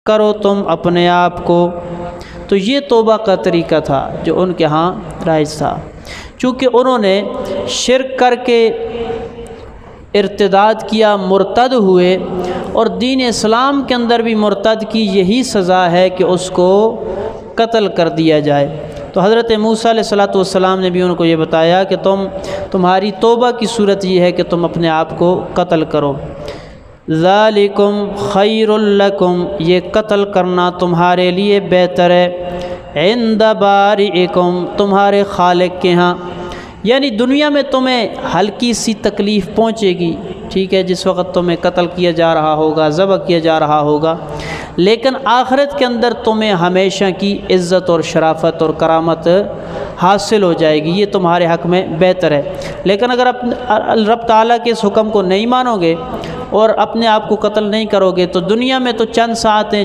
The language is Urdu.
کرو تم اپنے آپ کو۔ تو یہ توبہ کا طریقہ تھا جو ان کے ہاں رائج تھا، چونکہ انہوں نے شرک کر کے ارتداد کیا، مرتد ہوئے، اور دین اسلام کے اندر بھی مرتد کی یہی سزا ہے کہ اس کو قتل کر دیا جائے۔ تو حضرت موسیٰ علیہ السلام نے بھی ان کو یہ بتایا کہ تمہاری توبہ کی صورت یہ ہے کہ تم اپنے آپ کو قتل کرو۔ ذالکم خیر لکم، یہ قتل کرنا تمہارے لیے بہتر ہے، عند بارئکم، تمہارے خالق کے ہاں۔ یعنی دنیا میں تمہیں ہلکی سی تکلیف پہنچے گی، ٹھیک ہے، جس وقت تمہیں قتل کیا جا رہا ہوگا، ذبح کیا جا رہا ہوگا، لیکن آخرت کے اندر تمہیں ہمیشہ کی عزت اور شرافت اور کرامت حاصل ہو جائے گی، یہ تمہارے حق میں بہتر ہے۔ لیکن اگر رب تعالیٰ کے اس حکم کو نہیں مانو گے اور اپنے آپ کو قتل نہیں کرو گے تو دنیا میں تو چند ساعتیں